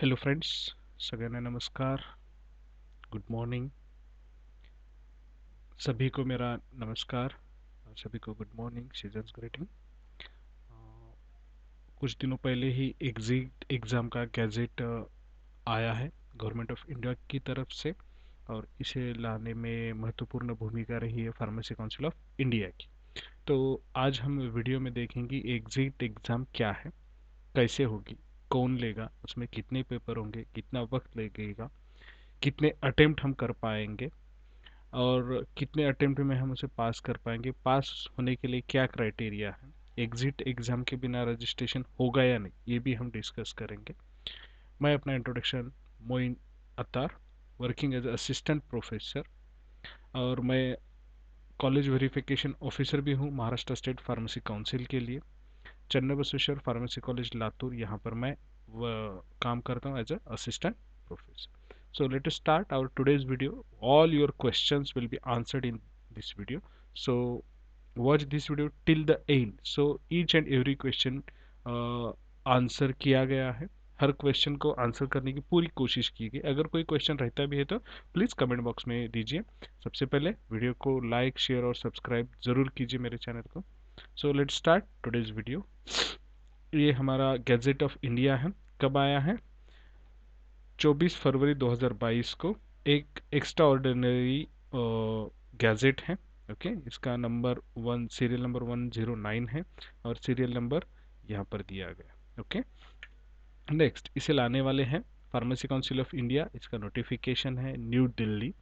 Hello friends, सगळ्यांना नमस्कार. Good morning. सभी को मेरा नमस्कार और सभी को गुड मॉर्निंग, सीजन्स ग्रीटिंग. कुछ दिनों पहले ही एग्जिट एग्ज़ाम का गैजेट आया है गवर्नमेंट ऑफ इंडिया की तरफ से, और इसे लाने में महत्वपूर्ण भूमिका रही है फार्मेसी काउंसिल ऑफ इंडिया की. तो आज हम वीडियो में देखेंगे एग्जिट एग्ज़ाम क्या है, कैसे होगी, कौन लेगा, उसमें कितने पेपर होंगे, कितना वक्त लगेगा, कितने अटेम्प्ट हम कर पाएंगे और कितने अटेम्प्ट में हम उसे पास कर पाएंगे. पास होने के लिए क्या क्राइटेरिया है, एग्जिट एग्ज़ाम के बिना रजिस्ट्रेशन होगा या नहीं, ये भी हम डिस्कस करेंगे. मैं अपना introduction, Moin Attar, working as assistant professor, और मैं कॉलेज वेरिफिकेशन ऑफिसर भी हूँ महाराष्ट्र स्टेट फार्मेसी काउंसिल के लिए. चन्नबसवेश्वर फार्मेसी कॉलेज लातूर, यहाँ पर मैं काम करता हूँ as a assistant professor. So let us start our today's video. All your questions will be answered in this video. So watch this video till the end. So each and every question answer किया गया है. हर question को answer करने की पूरी कोशिश की गई. अगर कोई क्वेश्चन रहता भी है तो प्लीज़ कमेंट बॉक्स में दीजिए. सबसे पहले वीडियो को लाइक, शेयर और सब्सक्राइब ज़रूर कीजिए मेरे चैनल को. So let's start today's video. ये हमारा गैजेट ऑफ इंडिया है. कब आया है? 24 फरवरी 2022 को. एक एक्स्ट्रा ऑर्डिनरी गैजेट है. ओके, इसका नंबर सीरियल नंबर 109 है और सीरियल नंबर यहाँ पर दिया गया. ओके, नेक्स्ट इसे लाने वाले हैं फार्मेसी काउंसिल ऑफ इंडिया. इसका नोटिफिकेशन है न्यू दिल्ली.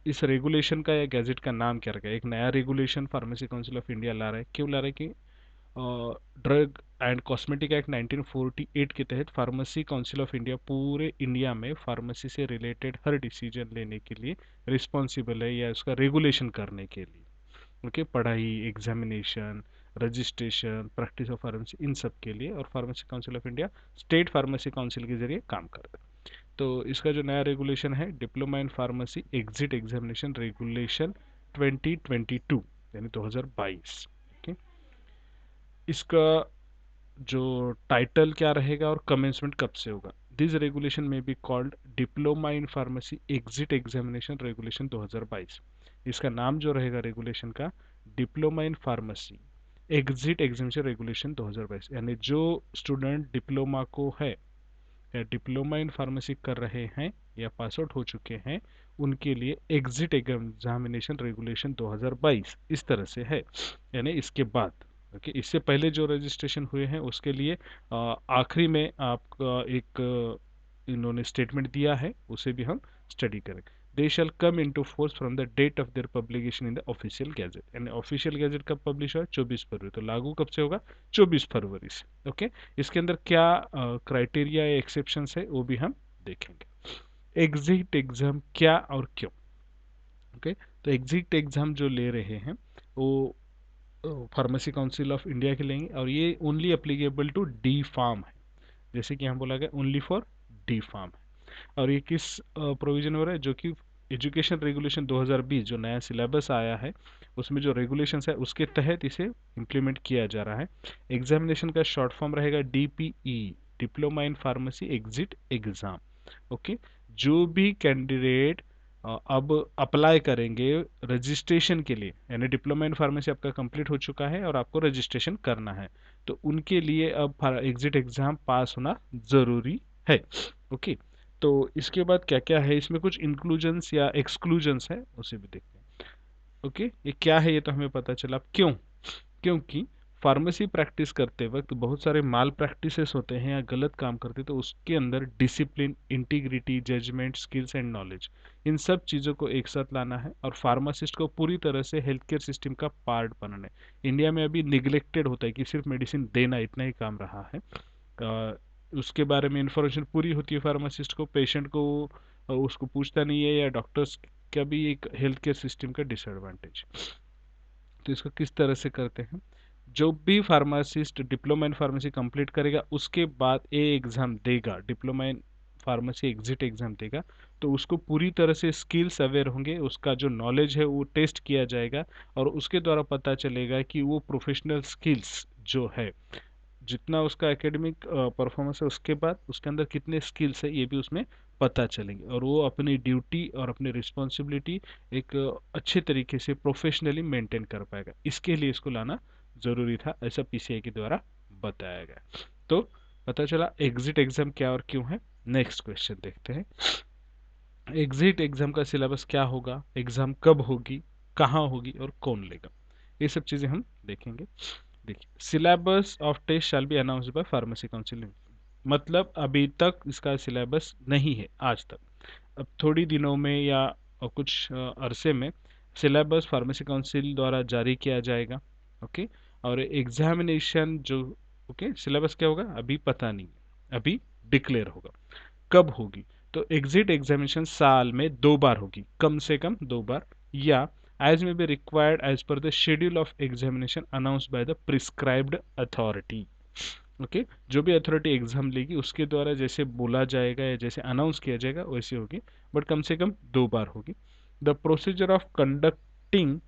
इस रेगुलेशन का या गैजेट का नाम क्या रखा है? एक नया regulation pharmacy council of India ला रहा है. क्यों ला रहा है? कि ड्रग एंड कॉस्मेटिक एक्ट 1948 के तहत फार्मेसी काउंसिल ऑफ इंडिया पूरे इंडिया में फार्मेसी से रिलेटेड हर डिसीजन लेने के लिए रिस्पॉन्सिबल है, या उसका रेगुलेशन करने के लिए. ओके, पढ़ाई, examination, registration, practice of pharmacy, इन सब के लिए. और pharmacy council of India state pharmacy council के जरिए काम करता है. तो इसका जो नया रेगुलेशन है, diploma in pharmacy exit examination regulation 2022, यानी 2022. ओके, इसका जो टाइटल क्या रहेगा और कमेंसमेंट कब से होगा? दिस रेगुलेशन में be called diploma in pharmacy exit examination regulation 2022. इसका नाम जो रहेगा रेगुलेशन का, diploma in pharmacy exit examination regulation 2022. यानी जो स्टूडेंट डिप्लोमा को है या डिप्लोमा इन फार्मेसी कर रहे हैं या पास आउट हो चुके हैं, उनके लिए एग्जिट एग्जामिनेशन रेगुलेशन 2022 इस तरह से है, यानी इसके बाद. ओके, इससे पहले जो रजिस्ट्रेशन हुए हैं उसके लिए आखिरी में आपका एक इन्होंने स्टेटमेंट दिया है, उसे भी हम स्टडी करें. They shall come into force from the date of their publication in the official gazette. यानी ऑफिशियल गैजेट कब पब्लिश हुआ? 24 फरवरी. तो लागू कब से होगा? 24 फरवरी से. ओके, इसके अंदर क्या क्राइटेरिया या एक्सेप्शंस है वो भी हम देखेंगे. एग्जिट एग्जाम क्या और क्यों? ओके, तो एग्जिट एग्जाम जो ले रहे हैं वो फार्मेसी काउंसिल ऑफ इंडिया के लेंगे, और ये only applicable to D pharm है. जैसे कि यहाँ बोला गया ओनली फॉर डी फार्म है. और ये किस प्रोविजन हो रहा है? जो कि एजुकेशन रेगुलेशन 2020 जो नया सिलेबस आया है उसमें जो रेगुलेशंस है उसके तहत इसे इम्प्लीमेंट किया जा रहा है. एग्जामिनेशन का शॉर्ट फॉर्म रहेगा DPE, diploma in pharmacy exit exam. Okay, जो भी कैंडिडेट अब अप्लाई करेंगे रजिस्ट्रेशन के लिए, यानी डिप्लोमा इन फार्मेसी आपका कंप्लीट हो चुका है और आपको रजिस्ट्रेशन करना है, तो उनके लिए अब एग्जिट एग्जाम पास होना ज़रूरी है. ओके, तो इसके बाद क्या क्या है इसमें, कुछ इंक्लूजन्स या एक्सक्लूजन्स है उसे भी देखते हैं. ओके, ये क्या है ये तो हमें पता चला. क्यों? क्योंकि फार्मेसी प्रैक्टिस करते वक्त बहुत सारे माल प्रैक्टिसेस होते हैं या गलत काम करते हैं, तो उसके अंदर discipline, integrity, judgement, skills and knowledge, इन सब चीज़ों को एक साथ लाना है और फार्मासिस्ट को पूरी तरह से हेल्थ केयर सिस्टम का पार्ट बनाना है. इंडिया में अभी निगलेक्टेड होता है कि सिर्फ मेडिसिन देना इतना ही काम रहा है. उसके बारे में इंफॉर्मेशन पूरी होती है फार्मासिस्ट को, पेशेंट को उसको पूछता नहीं है, या डॉक्टर्स का भी एक हेल्थ केयर सिस्टम का डिसएडवांटेज. तो इसको किस तरह से करते हैं? जो भी pharmacist diploma in pharmacy complete करेगा उसके बाद ए एग्ज़ाम देगा, diploma in pharmacy exit exam देगा, तो उसको पूरी तरह से स्किल्स अवेयर होंगे, उसका जो नॉलेज है वो टेस्ट किया जाएगा और उसके द्वारा पता चलेगा कि वो प्रोफेशनल स्किल्स जो है जितना उसका एकेडमिक परफॉर्मेंस है उसके बाद उसके अंदर कितने स्किल्स है ये भी उसमें पता चलेंगे, और वो अपनी ड्यूटी और अपनी रिस्पॉन्सिबिलिटी एक अच्छे तरीके से प्रोफेशनली मेंटेन कर पाएगा। इसके लिए इसको लाना जरूरी था, ऐसा पीसीआई के द्वारा बताया गया। तो पता चला एग्जिट एग्जाम क्या और क्यों है। नेक्स्ट क्वेश्चन देखते हैं। एग्जिट एग्जाम का सिलेबस क्या होगा, एग्जाम कब होगी, कहाँ होगी और कौन लेगा, ये सब चीजें हम देखेंगे। देखिए, syllabus of test shall be announced by pharmacy council, मतलब अभी तक इसका सिलेबस नहीं है आज तक। अब थोड़ी दिनों में या कुछ अरसे में सिलेबस फार्मेसी काउंसिल द्वारा जारी किया जाएगा। ओके, और एग्जामिनेशन जो, ओके सिलेबस क्या होगा अभी पता नहीं है, अभी डिक्लेयर होगा। कब होगी, तो एग्जिट एग्जामिनेशन साल में 2 बार होगी, कम से कम 2 बार, या एज में be required as per the schedule of examination announced by the prescribed authority. Okay, जो भी अथॉरिटी एग्जाम लेगी उसके द्वारा जैसे बोला जाएगा या जैसे अनाउंस किया जाएगा वैसे होगी, बट कम से कम 2 बार होगी। The procedure of conducting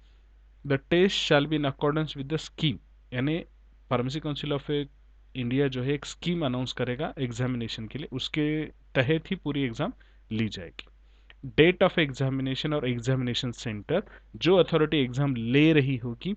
the test shall be in accordance with the scheme, यानी फार्मेसी काउंसिल ऑफ इंडिया जो है एक स्कीम अनाउंस करेगा एग्जामिनेशन के लिए, उसके तहत ही पूरी एग्जाम ली जाएगी। डेट ऑफ एग्जामिनेशन और एग्जामिनेशन सेंटर जो अथॉरिटी एग्जाम ले रही होगी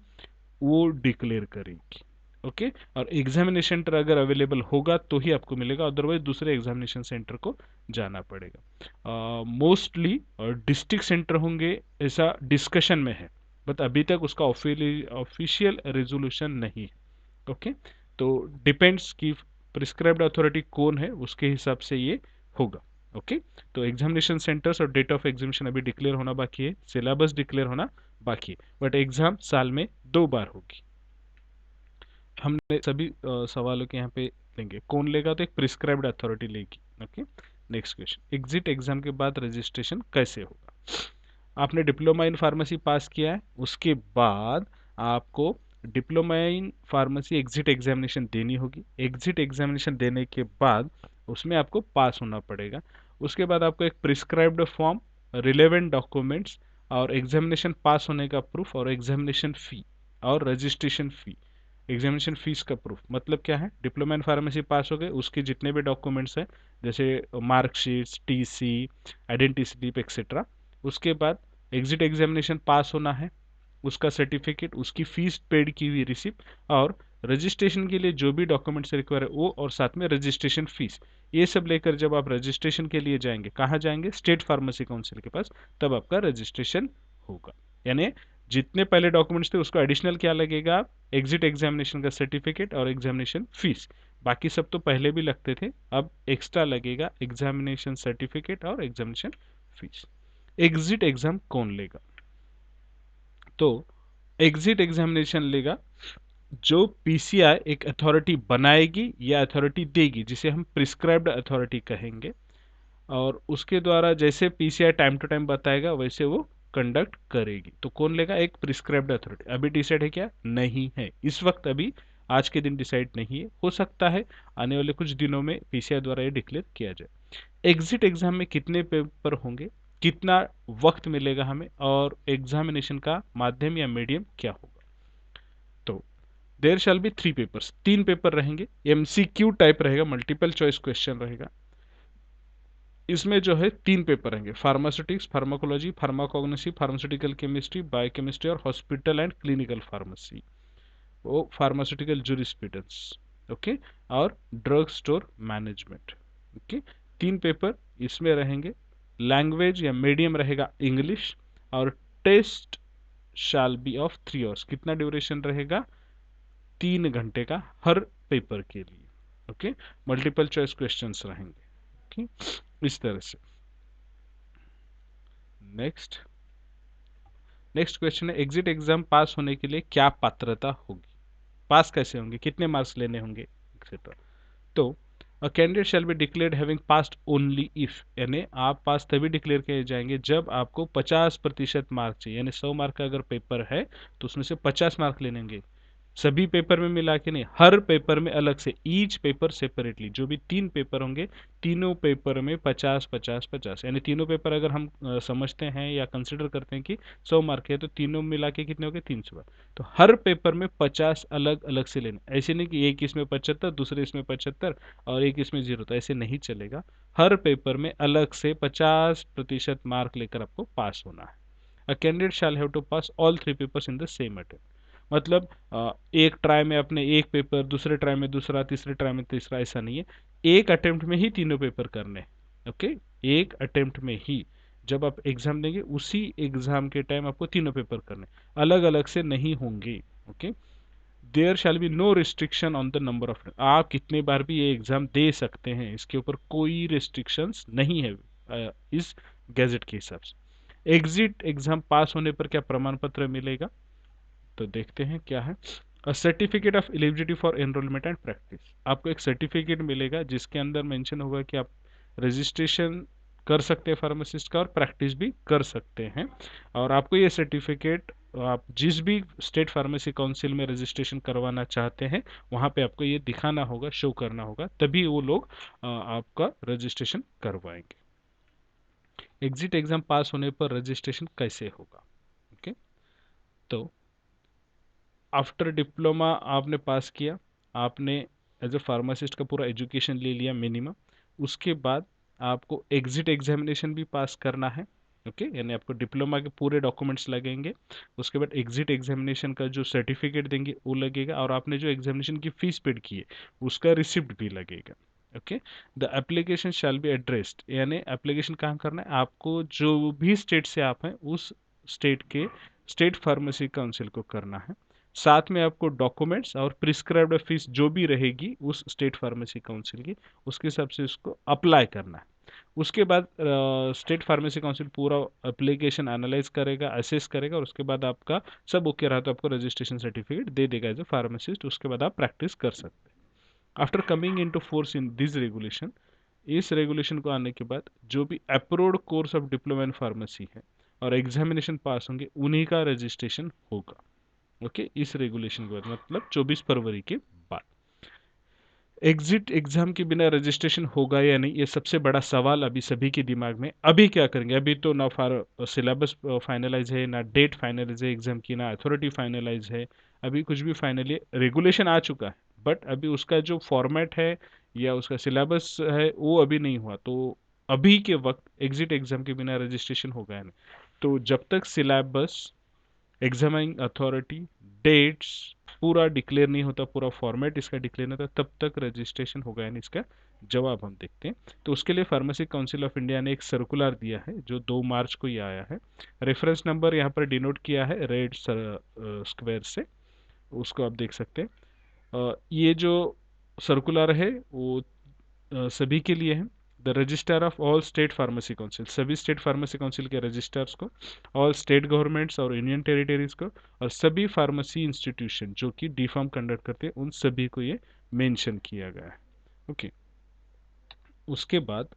वो डिक्लेयर करेगी। ओके, और एग्जामिनेशन सेंटर अगर अवेलेबल होगा तो ही आपको मिलेगा, अदरवाइज दूसरे एग्जामिनेशन सेंटर को जाना पड़ेगा। मोस्टली डिस्ट्रिक्ट सेंटर होंगे ऐसा डिस्कशन में है, बट अभी तक उसका ऑफिशियल रेजोल्यूशन नहीं है। ओके, तो डिपेंड्स कि प्रिस्क्राइब्ड अथॉरिटी कौन है उसके हिसाब से ये होगा। ओके, तो एग्जामिनेशन सेंटर्स और डेट ऑफ एग्जामिनेशन अभी डिक्लेयर होना बाकी है, सिलेबस डिक्लेयर होना बाकी है, बट एग्जाम साल में 2 बार होगी। हमने सभी सवालों के यहाँ पे लेंगे, कौन लेगा, तो एक प्रिस्क्राइब्ड अथॉरिटी लेगी। Okay, next question, exit exam के बाद रजिस्ट्रेशन कैसे होगा। आपने डिप्लोमा इन फार्मेसी पास किया है, उसके बाद आपको diploma in pharmacy exit examination देनी होगी। एग्जिट एग्जामिनेशन देने के बाद उसमें आपको पास होना पड़ेगा। उसके बाद आपको एक प्रिस्क्राइब्ड फॉर्म, रिलेवेंट डॉक्यूमेंट्स और एग्जामिनेशन पास होने का प्रूफ और एग्जामिनेशन फी और रजिस्ट्रेशन फी। एग्जामिनेशन फीस का प्रूफ मतलब क्या है, डिप्लोमा इन फार्मेसी पास हो गए उसके जितने भी डॉक्यूमेंट्स हैं जैसे marksheets, TC, identity slip etcetera. उसके बाद एग्जिट एग्जामिनेशन पास होना है, उसका सर्टिफिकेट, उसकी फीस पेड की हुई रिसिप्ट और रजिस्ट्रेशन के लिए जो भी डॉक्यूमेंट्स रिक्वायर है वो, और साथ में रजिस्ट्रेशन फीस। ये सब लेकर जब आप रजिस्ट्रेशन के लिए जाएंगे, कहाँ जाएंगे, स्टेट फार्मेसी काउंसिल के पास, तब आपका रजिस्ट्रेशन होगा। यानी जितने पहले डॉक्यूमेंट्स थे उसको एडिशनल क्या लगेगा, एग्जिट एग्जामिनेशन का सर्टिफिकेट और एग्जामिनेशन फीस। बाकी सब तो पहले भी लगते थे, अब एक्स्ट्रा लगेगा एग्जामिनेशन सर्टिफिकेट और एग्जामिनेशन फीस। एग्जिट एग्जाम कौन लेगा, तो एग्जिट एग्जामिनेशन लेगा जो पीसीआई एक अथॉरिटी बनाएगी या अथॉरिटी देगी, जिसे हम प्रिस्क्राइब्ड अथॉरिटी कहेंगे, और उसके द्वारा जैसे पीसीआई टाइम टू टाइम बताएगा वैसे वो कंडक्ट करेगी। तो कौन लेगा, एक प्रिस्क्राइब्ड अथॉरिटी। अभी डिसाइड है क्या, नहीं है इस वक्त, अभी आज के दिन डिसाइड नहीं है, हो सकता है आने वाले कुछ दिनों में पीसीआई द्वारा ये डिक्लेयर किया जाए। एग्जिट एग्जाम में कितने पेपर होंगे, कितना वक्त मिलेगा हमें, और एग्जामिनेशन का माध्यम या मीडियम क्या होगा। तो there shall be 3 papers, 3 paper रहेंगे, एमसीक्यू टाइप रहेगा, मल्टीपल चॉइस क्वेश्चन रहेगा। इसमें जो है 3 पेपर रहेंगे, pharmaceutics, pharmacology, pharmacognosy, pharmaceutical chemistry, biochemistry और हॉस्पिटल एंड क्लिनिकल फार्मेसी, वो फार्मास्यूटिकल जूरिस्प्रूडेंस। ओके, और drug store management. Okay, 3 paper इसमें रहेंगे। लैंग्वेज या मीडियम रहेगा इंग्लिश, और test shall be of 3 hours, कितना ड्यूरेशन रहेगा, 3 घंटे का हर पेपर के लिए। ओके, मल्टीपल चॉइस क्वेश्चंस रहेंगे। ओके, इस तरह से। नेक्स्ट नेक्स्ट क्वेश्चन है, एग्जिट एग्जाम पास होने के लिए क्या पात्रता होगी, पास कैसे होंगे, कितने मार्क्स लेने होंगे एक्सेट्रा। तो अ candidate shall be declared having passed only if, यानी आप पास तभी डिक्लेयर किए जाएंगे जब आपको 50% मार्क चाहिए, यानी 100 मार्क का अगर पेपर है तो उसमें से 50 मार्क लेने होंगे। सभी पेपर में मिला के नहीं, हर पेपर में अलग से, ईच पेपर सेपरेटली। जो भी 3 पेपर होंगे, तीनों पेपर में 50 50 50, यानी तीनों पेपर अगर हम समझते हैं या कंसिडर करते हैं कि 100 मार्क है, तो तीनों मिला के कितने हो गए, 300 बार। तो हर पेपर में 50 अलग अलग से लेना, ऐसे नहीं कि एक इसमें 75, दूसरे इसमें 75 और एक इसमें 0, तो ऐसे नहीं चलेगा। हर पेपर में अलग से 50% मार्क लेकर आपको पास होना है। A candidate shall have to pass all 3 papers in the same attempt. मतलब एक ट्राई में अपने एक पेपर, दूसरे ट्राई में दूसरा, तीसरे ट्राई में तीसरा, ऐसा नहीं है। एक अटेम्प्ट में ही तीनों पेपर करने हैं। ओके, एक अटेम्प्ट में ही जब आप एग्जाम देंगे, उसी एग्जाम के टाइम आपको तीनों पेपर करने, अलग अलग से नहीं होंगे। Okay, there shall be no restriction on the number of, आप कितने बार भी ये एग्जाम दे सकते हैं, इसके ऊपर कोई रिस्ट्रिक्शंस नहीं है इस गैजेट के हिसाब से। एग्जिट एग्जाम पास होने पर क्या प्रमाण पत्र मिलेगा, तो देखते हैं क्या है। Certificate of eligibility for enrolment and practice, आपको एक सर्टिफिकेट मिलेगा जिसके अंदर मेंशन होगा कि आप रजिस्ट्रेशन कर सकते हैं फार्मासिस्ट का और प्रैक्टिस भी कर सकते हैं। और आपको ये सर्टिफिकेट आप जिस भी स्टेट फार्मेसी काउंसिल में रजिस्ट्रेशन करवाना चाहते हैं, वहाँ पे आपको ये दिखाना होगा, शो करना होगा, तभी वो लोग आपका रजिस्ट्रेशन करवाएंगे। एग्जिट एग्जाम पास होने पर रजिस्ट्रेशन कैसे होगा, ओके। तो आफ्टर डिप्लोमा आपने पास किया, आपने एज ए फार्मासिस्ट का पूरा एजुकेशन ले लिया मिनिमम, उसके बाद आपको एग्जिट एग्जामिनेशन भी पास करना है। ओके, यानी आपको डिप्लोमा के पूरे डॉक्यूमेंट्स लगेंगे, उसके बाद एग्जिट एग्जामिनेशन का जो सर्टिफिकेट देंगे वो लगेगा, और आपने जो एग्जामिनेशन की फीस पेड की है उसका रिसिप्ट भी लगेगा। Okay, the application shall be addressed, यानी एप्लीकेशन कहाँ करना है आपको, जो भी स्टेट से आप हैं उस स्टेट के स्टेट फार्मेसी काउंसिल को करना है। साथ में आपको डॉक्यूमेंट्स और प्रिस्क्राइब्ड फीस जो भी रहेगी उस स्टेट फार्मेसी काउंसिल की, उसके हिसाब से उसको अप्लाई करना है। उसके बाद स्टेट फार्मेसी काउंसिल पूरा एप्लीकेशन एनालाइज करेगा, असेस करेगा, और उसके बाद आपका सब ओके रहा तो आपको रजिस्ट्रेशन सर्टिफिकेट दे देगा एज ए फार्मासिस्ट। उसके बाद आप प्रैक्टिस कर सकते हैं। After coming into force in this regulation, इस रेगुलेशन को आने के बाद जो भी approved course of diploma in pharmacy है और एग्जामिनेशन पास होंगे, उन्हीं का रजिस्ट्रेशन होगा। ओके, इस रेगुलेशन के बाद मतलब 24 फरवरी के बाद। एग्जिट एग्जाम के बिना रजिस्ट्रेशन होगा या नहीं, ये सबसे बड़ा सवाल अभी सभी के दिमाग में। अभी क्या करेंगे, अभी तो ना सिलेबस फाइनलाइज है, ना डेट फाइनलाइज है एग्जाम की, ना अथॉरिटी फाइनलाइज है, अभी कुछ भी फाइनली, रेगुलेशन आ चुका है बट अभी उसका जो फॉर्मेट है या उसका सिलेबस है वो अभी नहीं हुआ। तो अभी के वक्त एग्जिट एग्जाम के बिना रजिस्ट्रेशन होगा या नहीं, तो जब तक सिलेबस, एग्जामिनिंग अथॉरिटी, डेट्स पूरा डिक्लेयर नहीं होता, पूरा फॉर्मेट इसका डिक्लेयर नहीं होता, तब तक रजिस्ट्रेशन होगा या नहीं, इसका जवाब हम देखते हैं। तो उसके लिए फार्मेसी काउंसिल ऑफ इंडिया ने एक सर्कुलर दिया है जो 2 मार्च को ही आया है। रेफरेंस नंबर यहाँ पर डिनोट किया है रेड स्क्वायर से, उसको आप देख सकते हैं। ये जो सर्कुलर है वो सभी के लिए है। The registrar of all state pharmacy council, सभी स्टेट फार्मेसी काउंसिल के रजिस्ट्रार्स को, ऑल स्टेट गवर्नमेंट्स और यूनियन टेरिटरीज को, और सभी फार्मेसी इंस्टीट्यूशन जो कि डी फार्म कंडक्ट करते हैं उन सभी को ये मेंशन किया गया है। ओके, उसके बाद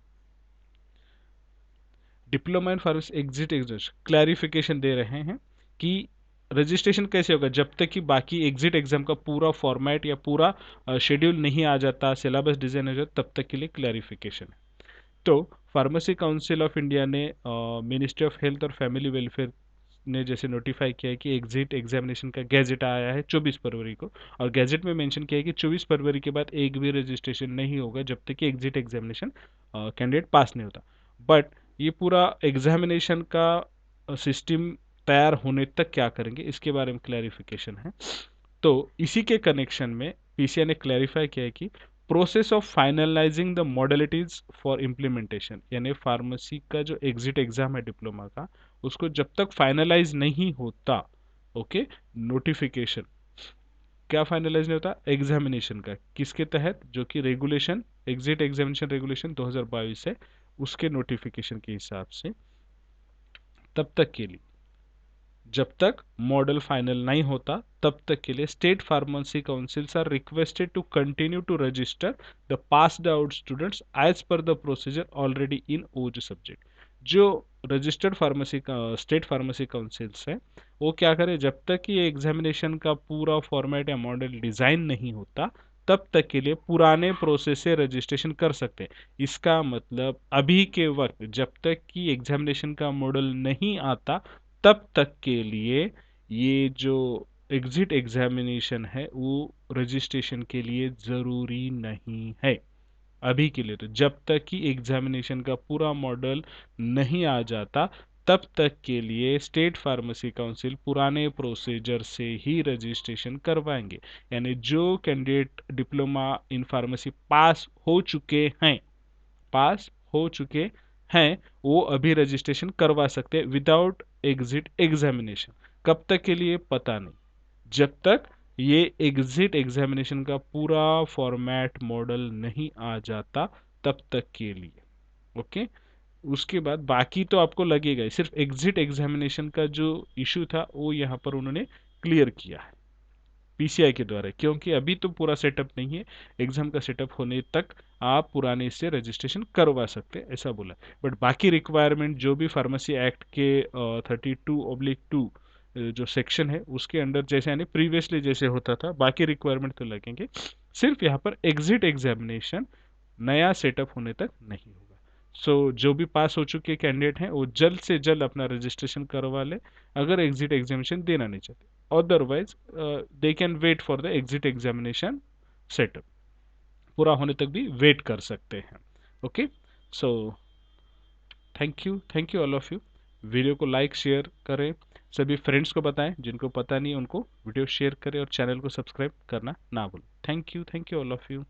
diploma in pharmacy exit exam clarification दे रहे हैं कि रजिस्ट्रेशन कैसे होगा जब तक कि बाकी एग्जिट एग्जाम का पूरा फॉर्मेट या पूरा शेड्यूल नहीं आ जाता, सिलेबस डिजाइन हो जाता, तब तक के लिए क्लैरिफिकेशन है। तो फार्मेसी काउंसिल ऑफ इंडिया ने मिनिस्ट्री ऑफ हेल्थ और फैमिली वेलफेयर ने जैसे नोटिफाई किया है कि एग्जिट एग्जामिनेशन का गैजेट आया है 24 फरवरी को, और गैजेट में मेंशन किया है कि 24 फरवरी के बाद एक भी रजिस्ट्रेशन नहीं होगा जब तक कि एग्जिट एग्जामिनेशन कैंडिडेट पास नहीं होता। बट ये पूरा एग्जामिनेशन का सिस्टम तैयार होने तक क्या करेंगे इसके बारे में क्लैरिफिकेशन है। तो इसी के कनेक्शन में पीसीआई ने क्लैरिफाई किया है कि process of finalising the modalities for implementation, यानी फार्मेसी का जो एग्जिट एग्जाम है डिप्लोमा का, उसको जब तक फाइनलाइज नहीं होता, ओके, नोटिफिकेशन क्या फाइनलाइज नहीं होता, एग्जामिनेशन का, किसके तहत, जो कि रेगुलेशन एग्जिट एग्जामिनेशन रेगुलेशन 2022 है उसके नोटिफिकेशन के हिसाब से, तब तक के लिए, जब तक मॉडल फाइनल नहीं होता तब तक के लिए state pharmacy councils are requested to continue to register the passed out students as per the procedure already in ओज सब्जेक्ट। जो रजिस्टर्ड फार्मेसी का स्टेट फार्मेसी काउंसिल्स है, वो क्या करे, जब तक ये एग्जामिनेशन का पूरा फॉर्मेट या मॉडल डिजाइन नहीं होता तब तक के लिए पुराने प्रोसेस से रजिस्ट्रेशन कर सकते हैं। इसका मतलब अभी के वक्त जब तक कि एग्जामिनेशन का मॉडल नहीं आता तब तक के लिए ये जो एग्जिट एग्जामिनेशन है वो रजिस्ट्रेशन के लिए ज़रूरी नहीं है। अभी के लिए तो जब तक कि एग्जामिनेशन का पूरा मॉडल नहीं आ जाता तब तक के लिए स्टेट फार्मेसी काउंसिल पुराने प्रोसीजर से ही रजिस्ट्रेशन करवाएंगे। यानी जो कैंडिडेट डिप्लोमा इन फार्मेसी पास हो चुके हैं वो अभी रजिस्ट्रेशन करवा सकते हैं विदाउट एग्जिट एग्जामिनेशन। कब तक के लिए पता नहीं, जब तक ये एग्जिट एग्जामिनेशन का पूरा फॉर्मेट मॉडल नहीं आ जाता तब तक के लिए। ओके, उसके बाद बाकी तो आपको लगेगा ही, सिर्फ एग्जिट एग्जामिनेशन का जो इशू था वो यहाँ पर उन्होंने क्लियर किया है पीसीआई के द्वारा, क्योंकि अभी तो पूरा सेटअप नहीं है। एग्जाम का सेटअप होने तक आप पुराने से रजिस्ट्रेशन करवा सकते हैं ऐसा बोला। बट बाकी रिक्वायरमेंट जो भी फार्मेसी एक्ट के 32/2 जो सेक्शन है उसके अंडर जैसे यानी प्रीवियसली जैसे होता था बाकी रिक्वायरमेंट तो लगेंगे। सिर्फ यहाँ पर एग्जिट एग्जामिनेशन नया सेटअप होने तक नहीं होगा। सो जो भी पास हो चुके कैंडिडेट हैं वो जल्द से जल्द अपना रजिस्ट्रेशन करवा ले अगर एग्जिट एग्जामिनेशन देना नहीं चाहते। Otherwise they can wait for the exit examination setup, पूरा होने तक भी वेट कर सकते हैं। Okay, so thank you all of you. Video को लाइक शेयर करें, सभी फ्रेंड्स को बताएं, जिनको पता नहीं उनको वीडियो शेयर करें और चैनल को सब्सक्राइब करना ना भूलें। Thank you all of you.